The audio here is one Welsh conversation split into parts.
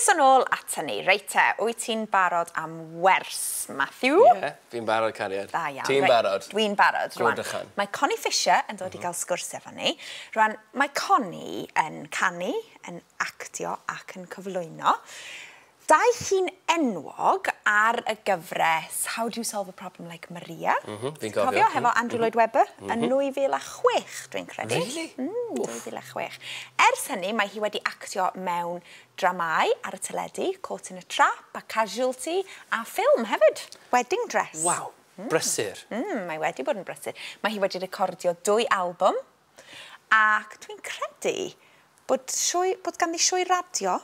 Croeso nôl ata ni. Reit te, wyt ti'n barod am wers, Matthew? Ie, fi'n barod, Cariad. Da iawn. Ti'n barod? Dwi'n barod, Rhan. Rhan. Mae Connie Fisher yn dod i gael sgwrs efo ni. Rhan, mae Connie yn canu, yn actio ac yn cyflwyno. Daeth hi'n enwog ar y gyfres How Do You Solve a Problem Like Maria? Fi'n cofio. Cofio, hefo Andrew Lloyd Webber, yn 2006, dwi'n credu. Really? 2006. Ers hynny, mae hi wedi actio mewn dramau ar y teledu, Caught in a Trap, a Casualty, a ffilm hefyd, Wedding Dress. Waw, brysur. Mae wedi bod yn brysur. Mae hi wedi recordio 2 album, ac dwi'n credu bod ganddi sioe radio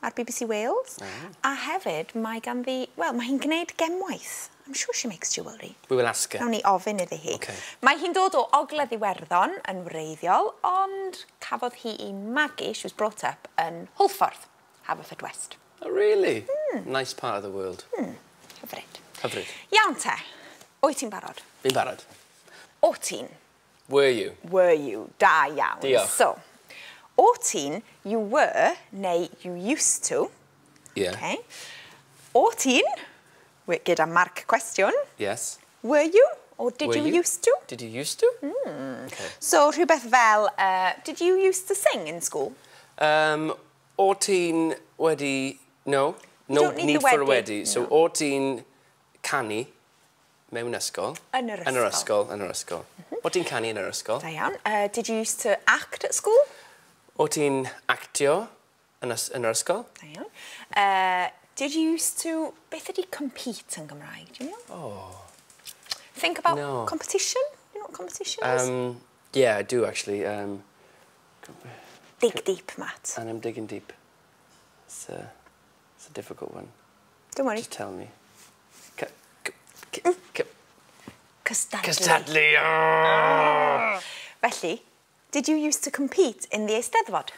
ar BBC Wales, a hefyd mae ganddi, wel, mae hi'n gwneud gemwaith. I'm sure she makes jewellery. We will ask her. Nawn ni ofyn iddi hi. Okay. Mae hi'n dod o Ogledd Iwerddon yn wreiddiol, ond cafodd hi I magu, she was brought up yn Hwlffordd, Haverfordwest. Oh, really? Nice part of the world. Hyfryd. Hyfryd. Iawn te, wyt ti'n barod? Fi'n barod. O ti'n? Were you? Were you? Da iawn. Diolch. So, o ti'n, you were, neu you used to. Yeah. Okay. O ti'n, gyda marc cwestiwn. Yes. Were you? Or did Were you you? used to? Did you used to? Okay. So, rhywbeth fel, did you used to sing in school? O ti'n wedi... No. No don't need need the for a wedi. wedi. So, No. o ti'n canu mewn ysgol. Yn yr Yn yr ysgol. ysgol. Yn yr ysgol. O ti'n canu yn yr ysgol. Da iawn. Did you used to act at school? O ti'n actio yn yr ysgol. Da iawn. Did you used to... Beth ydi compete yn Gymraeg? Do you know? Oh. Think about No. competition? You know what competition is? Yeah, I do actually. Dig deep, Matt. And I'm digging deep. It's a difficult one. Don't worry. Just tell me. Cystadlu. Cystadlu! Felly, did you used to compete in the Eisteddfod?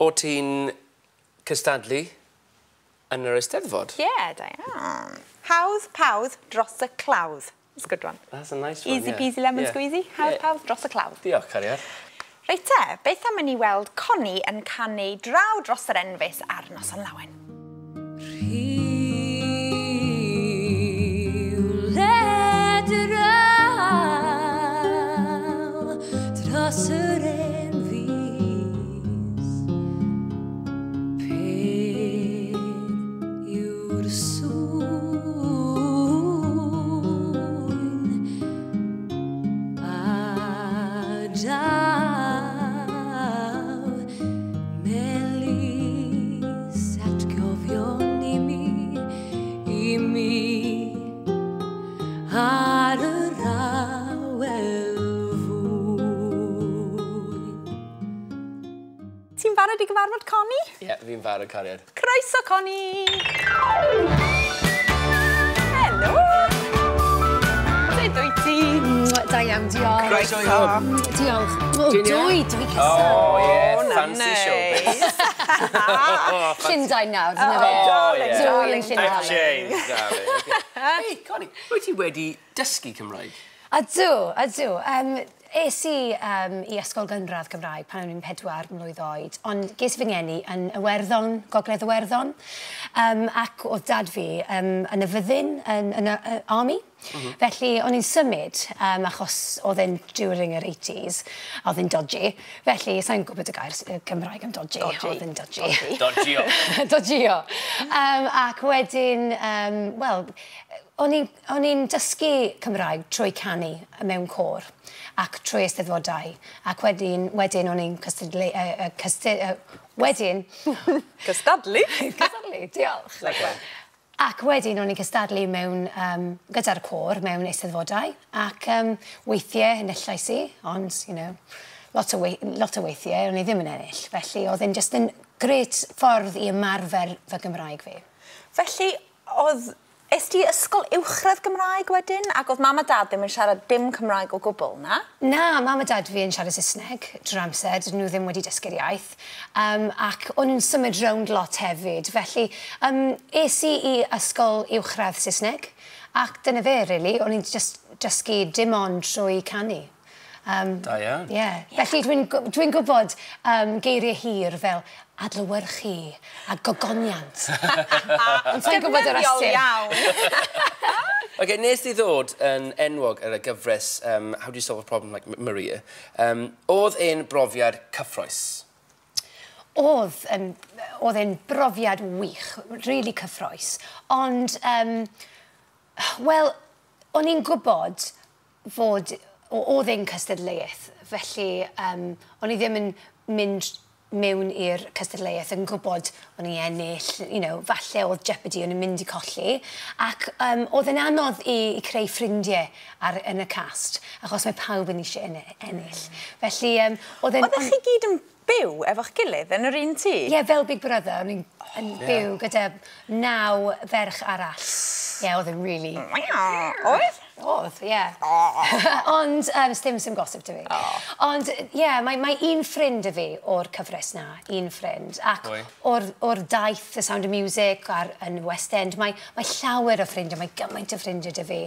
O ti'n cystadlu yn yr Eisteddfod? Yeah, da iawn. Hawdd, pawdd, dros y clawdd. That's a good one. That's a nice one, Easy yeah. peasy lemon Yeah. squeezy. Hawdd, pawdd, dros y clawdd. Diolch, Cariad. Reit te, beth am i ni weld Connie yn canu draw dros yr enfys ar Noson Lawen? Rhywle draw dros yr enfys Pe yw'r sŵn a daw melis atgofion I mi ar yr awel fwy. Ti'n barod I gyfarfod Connie? Ie, fi'n barod, Cariad. Croeso, Connie! Helo! Sut wyt ti? Da iawn, diolch. Croeso I hwn. Diolch. O, Ti'n iawn? dwy, dwi cysa. Oh, yeah, O, na fancy neis. showbiz. Llundain nawr, dyna fe. yeah. Dwy yn I've Llundain. changed, darling. Hey, Connie, wyt ti wedi dysgu Cymraeg? Ydw. Es I ysgol gynradd Gymraeg pan o'n i'n 4 mlwydd oed, ond ges I fy ngeni yn Iwerddon, Gogledd Iwerddon, ac oedd dad fi yn y fyddin yn y army. Felly, o'n i'n symud, achos oedd e'n during yr 80s, oedd e'n dodgy. Felly, sa'n gwybod y gair Cymraeg am dodgy. Oedd e'n dodgy. Dodgio. Dodgio. Ac wedyn, wel, o'n i'n dysgu Cymraeg trwy canu mewn côr ac trwy eisteddfodau. Ac wedyn o'n i'n cystadlu... Cystadlu? Cystadlu, diolch. Ac wedyn o'n i'n cystadlu mewn gyda'r côr mewn eisteddfodau ac weithiau yn ellais I, ond, you know, lot o weithiau o'n I ddim yn ennill. Felly oedd e'n just yn gret ffordd I ymarfer fy Gymraeg fi. Felly, Est ti ysgol uwchradd Gymraeg wedyn? Ac oedd mam a dad ddim yn siarad dim Cymraeg o gwbl, na? Na, mam a dad fi yn siarad Saesneg drwy'r amser, dyn nhw ddim wedi dysgu'r iaith. Ac o'n nhw'n symud rownd lot hefyd. Felly, es I ysgol uwchradd Saesneg. Ac dyna fe, really, o'n i'n just dysgu dim ond trwy canu. Da iawn. Felly dwi'n gwybod geiriau hir fel adlewyrchu a gogoniant. Ond ti'n gwybod yr ystyr. OK, nes di ddod yn enwog ar y gyfres How Do You Solve a Problem Like Maria. Oedd ein brofiad cyffroes? Oedd e'n brofiad wych, really cyffroes. Ond, wel, o'n i'n gwybod fod oedd e'n cystadleuaeth. Felly, o'n i ddim yn mynd mewn i'r cystadleuaeth yn gwybod o'n i ennill, falle oedd jeopardy o'n i'n mynd i colli. Ac oedd e'n anodd i creu ffrindiau yn y cast, achos mae pawb yn eisiau ennill. Felly, oedd e'n... Oeddech chi gyd yn byw efo'ch gilydd yn yr un tŷ? Ie, fel Big Brother, o'n i'n byw gyda 9 ferch arall. Ie, oedd e'n really... Oedd? Oedd, ie. Ond, dim gosip dy fi. Ond, ie, mae un ffrind y fi o'r cyfres na, un ffrind. Ac o'r daith The Sound of Music yn West End, mae llawer o ffrindiau, mae gymaint o ffrindiau dy fi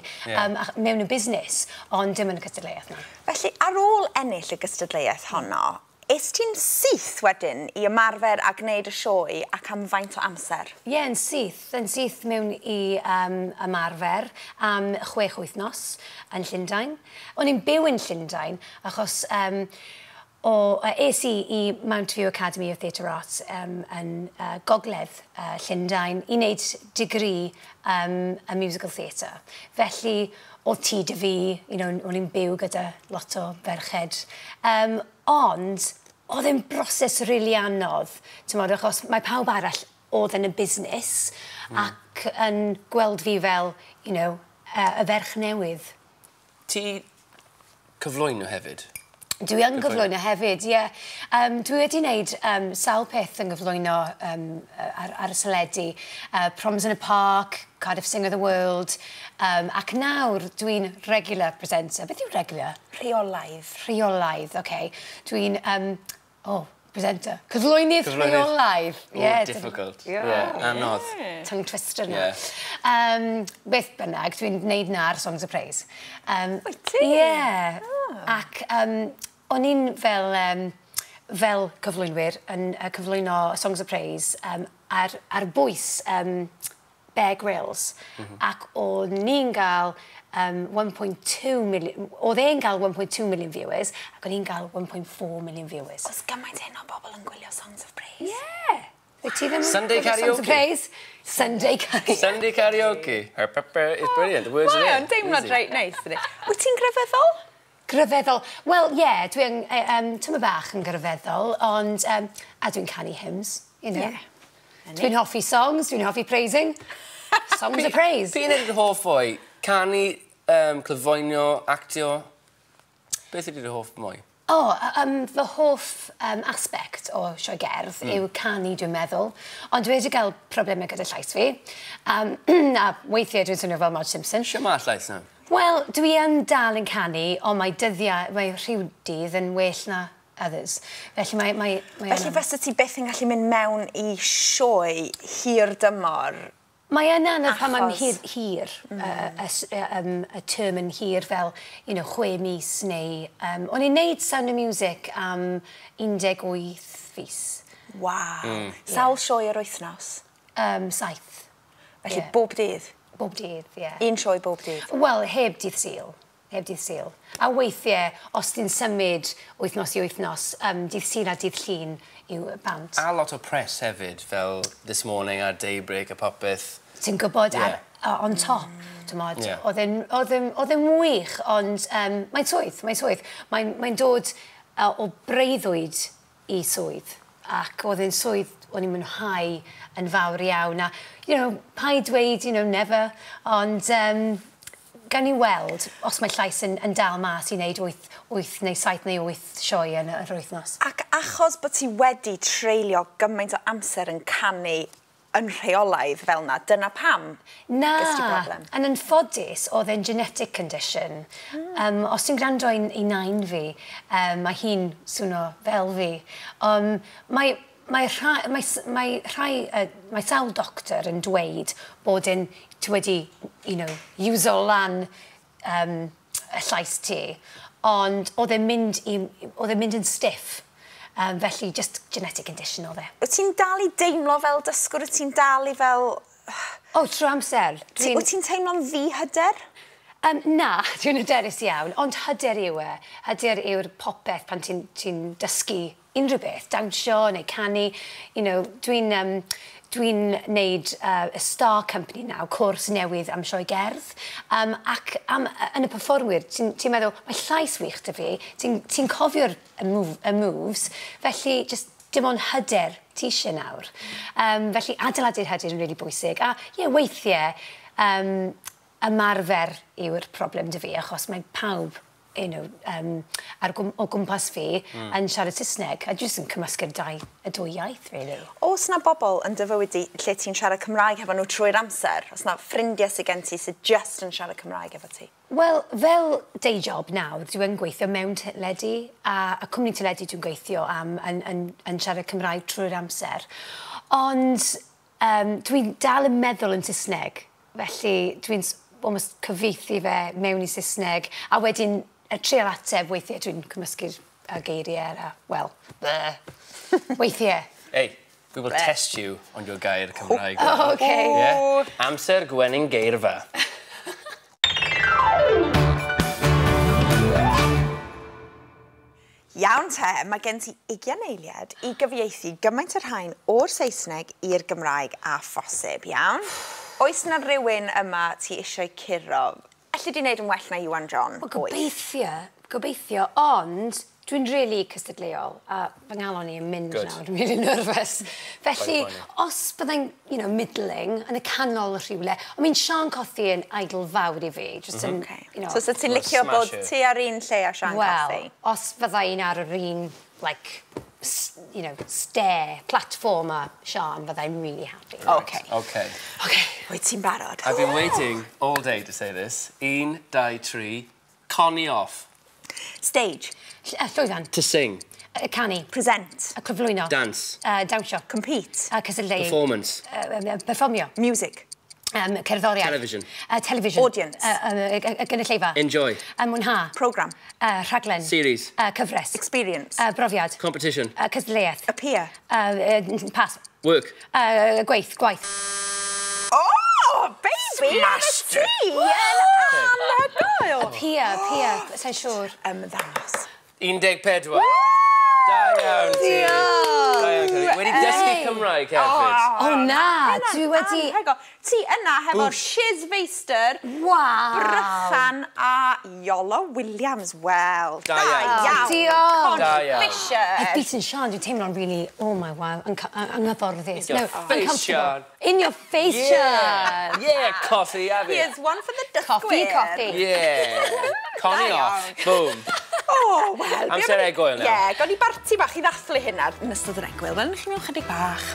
mewn y busnes, ond dim yn y cystadleuaeth na. Felly, ar ôl ennill y gystadleuaeth honno, is ti'n syth wedyn i ymarfer a gwneud y sioe ac am faint o amser? Ie, yn syth mewn i ymarfer am 6 wythnos yn Llundain. O'n i'n byw yn Llundain achos es i Mount View Academy of Theatre Arts yn gogledd Llundain i wneud degree y musical theatre. Felly, oedd tŷ dy fi, o'n i'n byw gyda lot o ferched. Ond, oedd e'n broses rili anodd, achos mae pawb arall oedd yn y busnes ac yn gweld fi fel, y ferch newydd. Ti cyflwyno hefyd? Dwi yn gyflwyno hefyd, ie. Dwi wedi gwneud sawl peth yn gyflwyno ar y teledu. Proms in a Park, Cardiff Singer of the World, ac nawr dwi'n regular presenter. Beth yw regular? Rheolaidd. Rheolaidd, oce. Dwi'n, presenter. Cyflwynydd rheolaidd. Difficult. Anodd. Tongue twister na. Beth bynnag, dwi'n gwneud na ar Songs of Praise. Wyt ti? Ie. Ac o'n i'n fel cyflwynwyr yn cyflwyno Songs of Praise ar bwys Bear Grylls. Ac o'n i'n gael 1.2 million... Oedd e'n gael 1.2 million viewers ac o'n i'n gael 1.4 million viewers. Oes gymaint hyn o bobl yn gwylio Songs of Praise? Ie. Sunday karaoke? Sunday karaoke. Sunday karaoke. Her pepper is brilliant. The words are there. Mae'n deimlad reit neis. Wyt ti'n grefyddol? Grefeddol. Wel, ie, dwi'n tyma bach yn grefeddol, ond a dwi'n canu hymns, Dwi'n hoffi songs, dwi'n hoffi praising. Songs of praise. Pi'n edrych hoff o'i? Canu, clyfoenio, actio? Beth ydy'r hoff mwy? Fy hoff aspect o sioe gerdd yw canu, dwi'n meddwl. Ond dwi wedi cael problemau gyda llais fi. A weithiau dwi'n swnio fel Marge Simpson. Sio ma llais na? Wel, dwi yn dal yn canu, ond mae rhyw dydd yn well na others. Felly mae... Felly fysa ti byth yn gallu mynd mewn i sioe hir dymor? Mae yn anodd pan mae'n hir, y term yn hir fel, 6 mis neu... O'n i'n neud Sound of Music am 18 fis. Waw. Sawl sioe yr wythnos? 7. Felly bob dydd? Bob dydd, ie. Un sioe bob dydd? Wel, heb dydd Sul. A weithiau, os ti'n symud wythnos i wythnos, dydd Sul a dydd Llun yw bant. A lot o press hefyd, fel This Morning a Daybreak a popeth. Ti'n gwybod on top, oedd e'n wych, ond mae'n swydd. Mae'n dod o breuddwyd i swydd. Ac oedd e'n swydd o'n i'n mwynhau yn fawr iawn. A, pa i dweud, never, ond gan i weld os mae llais yn dal mas i wneud 8 neu 7 neu 8 sioe yn yr wythnos. Ac achos bod ti wedi treulio gymaint o amser yn canu yn rheolaidd fel na, dyna pam? Na, yn ffodus, oedd e'n genetic condition. Os ti'n gwrando i nain fi, mae hi'n swno fel fi. Mae sawl doctor yn dweud bod ti wedi, uso lan y llais ti. ond oedd e'n mynd yn stiff. Felly, just genetic condition oedd e. Wyt ti'n dal i deimlo fel dysgwr? Wyt ti'n dal i fel... O, trwy amser. Wyt ti'n teimlo'n ddi-hyder? Na, dwi'n hyderus iawn, ond hyder yw e. Hyder yw'r popeth pan ti'n dysgu unrhyw beth, dawnsio neu canu. Dwi'n neud y Star Company nawr, cwrs newydd am sioe gerdd. Ac yn y perfformwyr, ti'n meddwl, mae llais wych dy fi, ti'n cofio'r moves, felly just dim ond hyder ti eisiau nawr. Felly adeiladu'r hyder yn really bwysig. A weithiau, ymarfer yw'r problem dy fi, achos mae pawb o gwmpas fi yn siarad Saesneg, a jyst yn cymysgu'r y dwy iaith, really. Oes na bobl yn dy fywyd lle ti'n siarad Cymraeg efo nhw trwy'r amser? Oes na ffrindiau sydd gen ti sydd just yn siarad Cymraeg efo ti? Wel, fel day job nawr, dwi'n gweithio mewn teledu, a y cwmni teledu dwi'n gweithio am yn siarad Cymraeg trwy'r amser. Ond dwi'n dal yn meddwl yn Saesneg, felly dwi'n almost cyfieithu fe mewn i Saesneg, a wedyn y treol ateb weithiau dwi'n cymysgu'r geiriau a, wel, weithiau. Hey, we will test you on your gair Cymraeg. Oh, okay. Yeah? Amser gwenyn geirfa. Iawn te, mae gen ti 20 eiliad i gyfieithu gymaint yr rhain o'r Saesneg i'r Gymraeg a phosib, iawn? Oes na rhywun yma ti eisiau curo? Alli di wneud yn well na Iwan John? Gobeithio, ond dwi'n really cystadleuol, a fy ngalon i yn mynd nawr, dwi'n really nervous. Felly, os byddai'n, middling, yn y canol rhywle, ond Sian Cothi yn idol fawr i fi, just yn, So, ti'n licio bod ti ar un lle a Sian Cothi? Wel, os byddai'n ar yr un, stair, platform a Sian, byddai'n really happy. Okay. Wyt ti'n barod? I've been waiting all day to say this. 1, 2, 3, Connie off. Stage. Llwyfan. To sing. Canu. Present. Cyflwyno. Dance. Dawnsio. Compete. Cysylltu. Performance. Perfformio. Music. Cerddoriaeth. Television. Television. Audience. Gynulleidfa. Enjoy. Mwynha. Programme. Rhaglen. Series. Cyfres. Experience. Brofiad. Competition. Cysylltuaeth. Appear. Pas. Work. Gwaith. Oh, baby! Master. Appear. Sa'n siŵr. Ddangos. 14. Da iawn ti. Wedi dysgu Cymraeg hefyd. O na, dwi wedi... Ti yna hefo Shiz Feister, Brychan a Iolo Williams. Wel, da iawn. Diolch. Da iawn. I've beaten Sian, dwi'n teimlo'n really, oh my wow, anghyfforddus. In your face, Sian. In your face, Sian. Yeah, coffee, have it. Here's one for the dysgwyr. Coffee. Yeah. Connie off. Boom. O, wel. Amser egwyl nawr. Ie, gawn ni barti bach i ddathlu hynna yn ystod yr egwyl. Wel, chi'n mewn chydig bach.